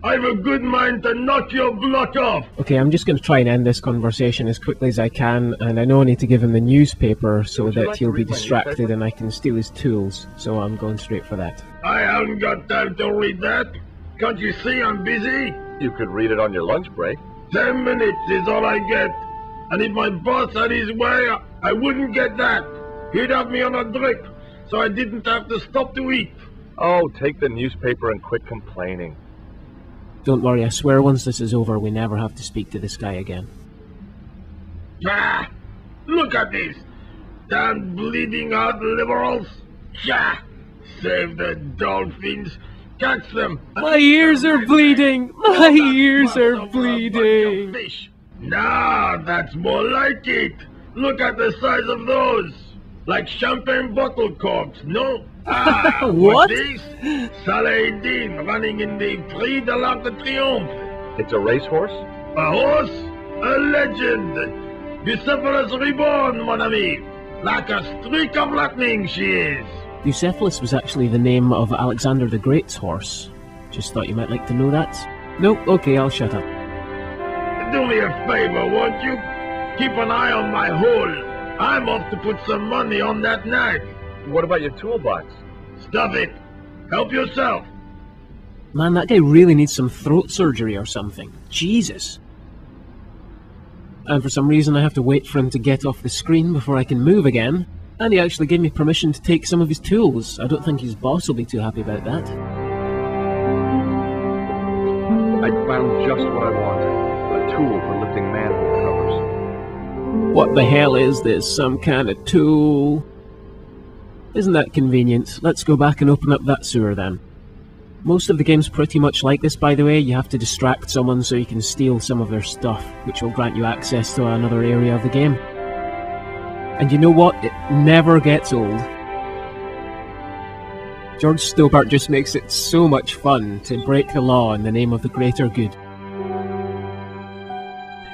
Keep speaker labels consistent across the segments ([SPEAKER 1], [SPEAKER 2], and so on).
[SPEAKER 1] I've a good mind to knock your block off.
[SPEAKER 2] Okay, I'm just going to try and end this conversation as quickly as I can, and I know I need to give him the newspaper so that he'll be distracted and I can steal his tools, so I'm going straight for that.
[SPEAKER 1] I haven't got time to read that. Can't you see I'm busy?
[SPEAKER 3] You could read it on your lunch break.
[SPEAKER 1] 10 minutes is all I get. And if my boss had his way, I wouldn't get that. He'd have me on a drip, so I didn't have to stop to eat.
[SPEAKER 3] Oh, take the newspaper and quit complaining.
[SPEAKER 2] Don't worry, I swear once this is over, we never have to speak to this guy again.
[SPEAKER 1] Ah, look at this. Damn bleeding out liberals. Yeah, save the dolphins. Catch them.
[SPEAKER 2] My ears are bleeding. My ears are bleeding.
[SPEAKER 1] Fish. Nah, that's more like it. Look at the size of those. Like champagne bottle corks, no? Ah,
[SPEAKER 2] what?
[SPEAKER 1] This? Saladin running in the Prix de l'Arc de Triomphe.
[SPEAKER 3] It's a racehorse?
[SPEAKER 1] A horse? A legend. Bucephalus reborn, mon ami. Like a streak of lightning she is.
[SPEAKER 2] Bucephalus was actually the name of Alexander the Great's horse. Just thought you might like to know that. Nope, okay, I'll shut up.
[SPEAKER 1] Do me a favor, won't you? Keep an eye on my hole. I'm off to put some money on that knife.
[SPEAKER 3] What about your toolbox?
[SPEAKER 1] Stuff it. Help yourself.
[SPEAKER 2] Man, that guy really needs some throat surgery or something. Jesus. And for some reason I have to wait for him to get off the screen before I can move again. And he actually gave me permission to take some of his tools. I don't think his boss will be too happy about that.
[SPEAKER 3] I found just what I wanted. A tool for lifting manhole covers.
[SPEAKER 2] What the hell is this? Some kind of tool? Isn't that convenient? Let's go back and open up that sewer then. Most of the game's pretty much like this, by the way. You have to distract someone so you can steal some of their stuff, which will grant you access to another area of the game. And you know what? It never gets old. George Stobart just makes it so much fun to break the law in the name of the greater good.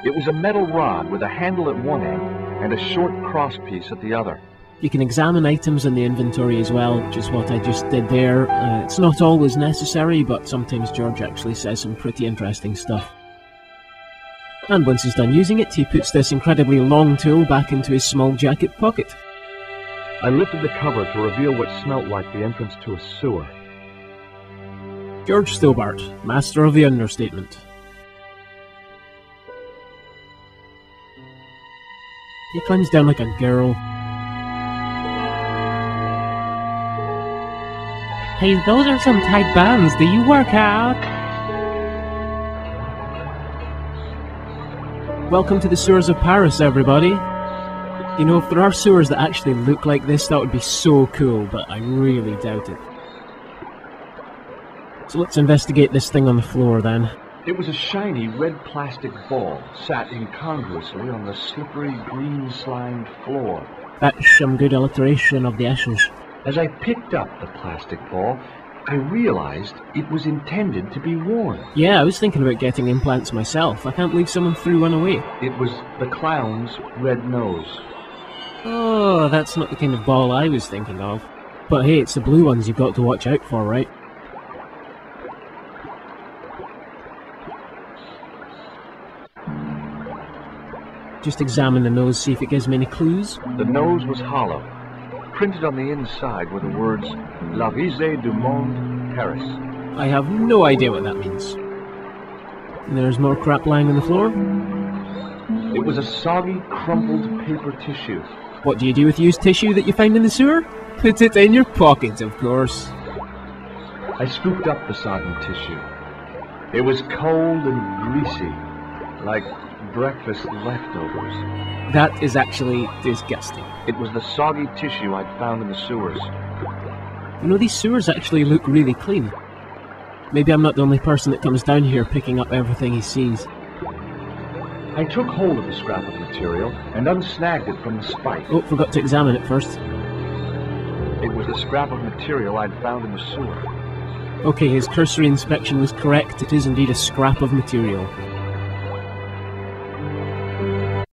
[SPEAKER 3] It was a metal rod with a handle at one end and a short crosspiece at the other.
[SPEAKER 2] You can examine items in the inventory as well, which is what I just did there. It's not always necessary, but sometimes George actually says some pretty interesting stuff. And once he's done using it, he puts this incredibly long tool back into his small jacket pocket.
[SPEAKER 3] I lifted the cover to reveal what smelt like the entrance to a sewer.
[SPEAKER 2] George Stobart, master of the understatement. He climbs down like a girl. Hey, those are some tight bands. Do you work out? Welcome to the sewers of Paris, everybody. You know, if there are sewers that actually look like this, that would be so cool, but I really doubt it. So let's investigate this thing on the floor then.
[SPEAKER 3] It was a shiny red plastic ball, sat incongruously on the slippery green-slimed floor.
[SPEAKER 2] That's some good alliteration of the S's.
[SPEAKER 3] As I picked up the plastic ball, I realized it was intended to be worn.
[SPEAKER 2] Yeah, I was thinking about getting implants myself. I can't believe someone threw one away.
[SPEAKER 3] It was the clown's red nose.
[SPEAKER 2] Oh, that's not the kind of ball I was thinking of. But hey, it's the blue ones you've got to watch out for, right? Just examine the nose, see if it gives me any clues.
[SPEAKER 3] The nose was hollow. Printed on the inside were the words, La Risée du Monde, Paris.
[SPEAKER 2] I have no idea what that means. And there's more crap lying on the floor.
[SPEAKER 3] It was a soggy, crumpled paper tissue.
[SPEAKER 2] What do you do with used tissue that you find in the sewer? Put it in your pocket, of course.
[SPEAKER 3] I scooped up the soggy tissue. It was cold and greasy, like breakfast leftovers.
[SPEAKER 2] That is actually disgusting.
[SPEAKER 3] It was the soggy tissue I'd found in the sewers.
[SPEAKER 2] You know, these sewers actually look really clean. Maybe I'm not the only person that comes down here picking up everything he sees.
[SPEAKER 3] I took hold of the scrap of material and unsnagged it from the spike.
[SPEAKER 2] Oh, forgot to examine it first.
[SPEAKER 3] It was the scrap of material I'd found in the sewer.
[SPEAKER 2] Okay, his cursory inspection was correct. It is indeed a scrap of material.